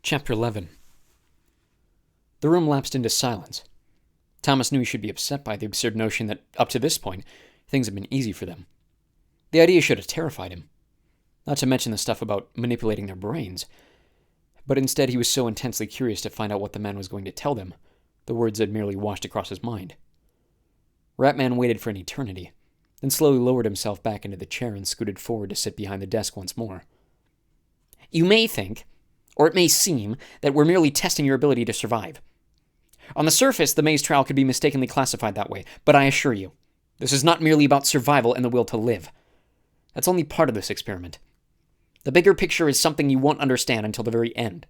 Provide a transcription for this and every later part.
Chapter 11. The room lapsed into silence. Thomas knew he should be upset by the absurd notion that, up to this point, things had been easy for them. The idea should have terrified him. Not to mention the stuff about manipulating their brains. But instead he was so intensely curious to find out what the man was going to tell them, the words had merely washed across his mind. Ratman waited for an eternity, then slowly lowered himself back into the chair and scooted forward to sit behind the desk once more. You may think, or it may seem, that we're merely testing your ability to survive. On the surface, the maze trial could be mistakenly classified that way, but I assure you, this is not merely about survival and the will to live. That's only part of this experiment. The bigger picture is something you won't understand until the very end.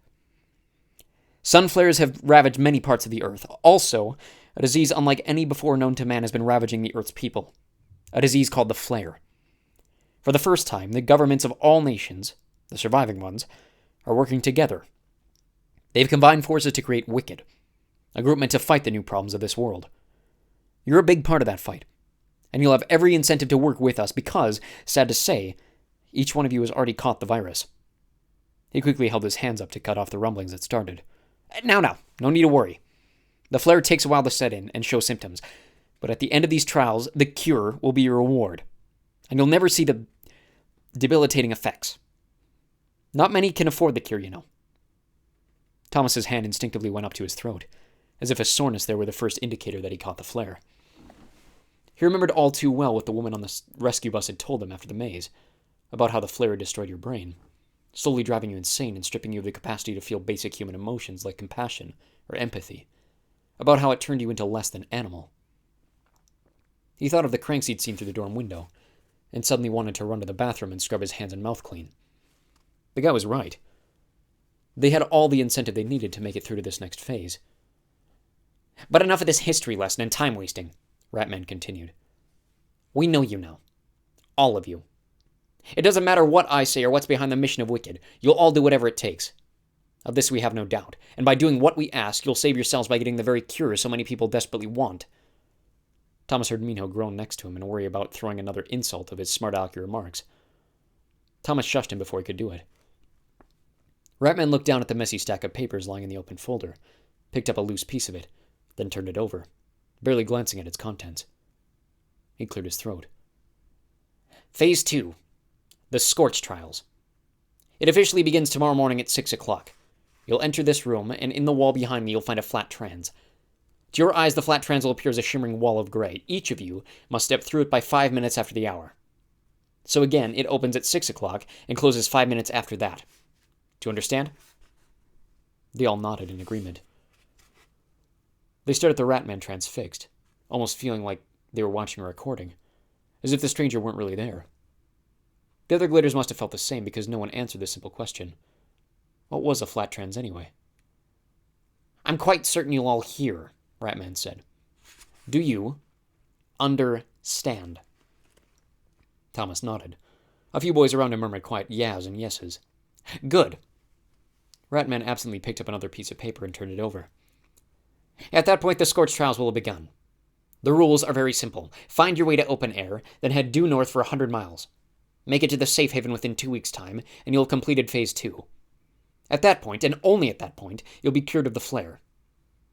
Sun flares have ravaged many parts of the Earth. Also, a disease unlike any before known to man has been ravaging the Earth's people. A disease called the flare. For the first time, the governments of all nations, the surviving ones, are working together. They've combined forces to create Wicked, a group meant to fight the new problems of this world. You're a big part of that fight, and you'll have every incentive to work with us because, sad to say, each one of you has already caught the virus. He quickly held his hands up to cut off the rumblings that started. Now, no need to worry. The flare takes a while to set in and show symptoms, but at the end of these trials, the cure will be your reward, and you'll never see the debilitating effects. Not many can afford the cure, you know. Thomas's hand instinctively went up to his throat, as if a soreness there were the first indicator that he caught the flare. He remembered all too well what the woman on the rescue bus had told him after the maze, about how the flare had destroyed your brain, slowly driving you insane and stripping you of the capacity to feel basic human emotions like compassion or empathy, about how it turned you into less than animal. He thought of the cranks he'd seen through the dorm window, and suddenly wanted to run to the bathroom and scrub his hands and mouth clean. The guy was right. They had all the incentive they needed to make it through to this next phase. But enough of this history lesson and time wasting, Ratman continued. We know you now. All of you. It doesn't matter what I say or what's behind the mission of Wicked. You'll all do whatever it takes. Of this we have no doubt. And by doing what we ask, you'll save yourselves by getting the very cure so many people desperately want. Thomas heard Minho groan next to him and worry about throwing another insult of his smart alecky remarks. Thomas shushed him before he could do it. Ratman looked down at the messy stack of papers lying in the open folder, picked up a loose piece of it, then turned it over, barely glancing at its contents. He cleared his throat. Phase 2. The Scorch Trials. It officially begins tomorrow morning at 6 o'clock. You'll enter this room, and in the wall behind me you'll find a flat trans. To your eyes, the flat trans will appear as a shimmering wall of gray. Each of you must step through it by 5 minutes after the hour. So again, it opens at 6 o'clock and closes 5 minutes after that. Do you understand? They all nodded in agreement. They stared at the Ratman transfixed, almost feeling like they were watching a recording, as if the stranger weren't really there. The other Gladers must have felt the same because no one answered this simple question. What was a flat trans anyway? I'm quite certain you'll all hear, Ratman said. Do you understand? Thomas nodded. A few boys around him murmured quiet yas and yeses. Good. Ratman absently picked up another piece of paper and turned it over. At that point, the Scorch Trials will have begun. The rules are very simple. Find your way to open air, then head due north for 100 miles. Make it to the safe haven within 2 weeks' time, and you'll have completed Phase 2. At that point, and only at that point, you'll be cured of the flare.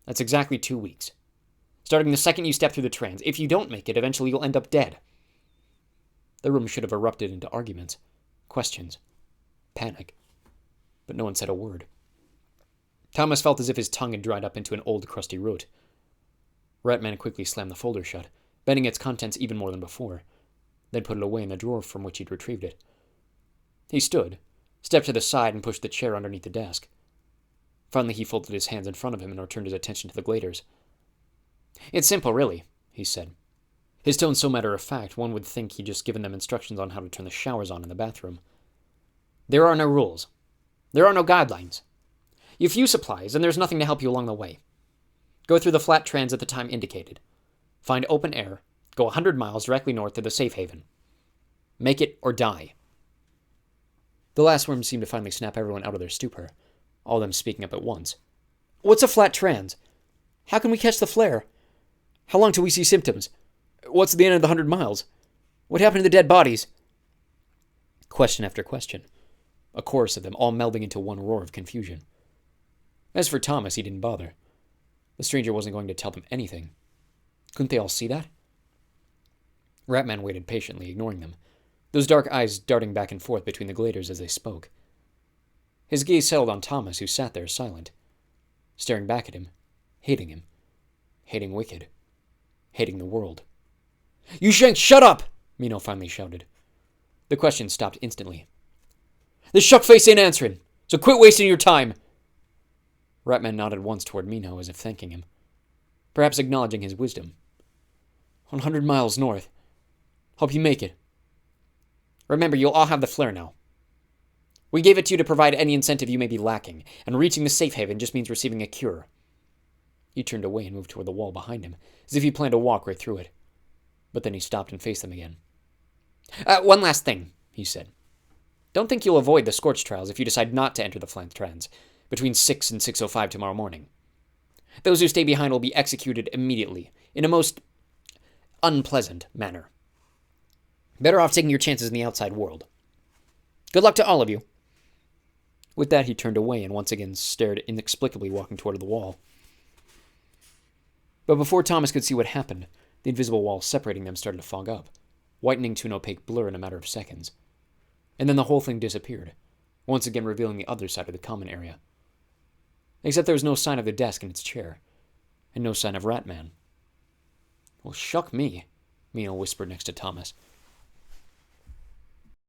That's exactly 2 weeks. Starting the second you step through the trans. If you don't make it, eventually you'll end up dead. The room should have erupted into arguments, questions, panic. But no one said a word. Thomas felt as if his tongue had dried up into an old, crusty root. Ratman quickly slammed the folder shut, bending its contents even more than before, then put it away in the drawer from which he'd retrieved it. He stood, stepped to the side, and pushed the chair underneath the desk. Finally, he folded his hands in front of him and returned his attention to the Gladers. It's simple, really, he said. His tone so matter-of-fact, one would think he'd just given them instructions on how to turn the showers on in the bathroom. There are no rules. There are no guidelines. You have few supplies, and there's nothing to help you along the way. Go through the flat trans at the time indicated. Find open air. Go 100 miles directly north to the safe haven. Make it or die. The last words seemed to finally snap everyone out of their stupor, all of them speaking up at once. What's a flat trans? How can we catch the flare? How long till we see symptoms? What's the end of the 100 miles? What happened to the dead bodies? Question after question. A chorus of them, all melding into one roar of confusion. As for Thomas, he didn't bother. The stranger wasn't going to tell them anything. Couldn't they all see that? Ratman waited patiently, ignoring them, those dark eyes darting back and forth between the gladers as they spoke. His gaze settled on Thomas, who sat there silent, staring back at him, hating Wicked, hating the world. "You shan't shut up!" Mino finally shouted. The question stopped instantly. "This shuckface ain't answering, so quit wasting your time!" Ratman nodded once toward Mino as if thanking him, perhaps acknowledging his wisdom. 100 miles north. Hope you make it. Remember, you'll all have the flare now. We gave it to you to provide any incentive you may be lacking, and reaching the safe haven just means receiving a cure. He turned away and moved toward the wall behind him, as if he planned to walk right through it. But then he stopped and faced them again. One last thing, he said. Don't think you'll avoid the Scorch trials if you decide not to enter the flank trans between 6 and 6:05 tomorrow morning. Those who stay behind will be executed immediately, in a most unpleasant manner. Better off taking your chances in the outside world. Good luck to all of you. With that, he turned away and once again stared inexplicably, walking toward the wall. But before Thomas could see what happened, the invisible wall separating them started to fog up, whitening to an opaque blur in a matter of seconds. And then the whole thing disappeared, once again revealing the other side of the common area. Except there was no sign of the desk and its chair, and no sign of Ratman. Well, shuck me, Mino whispered next to Thomas.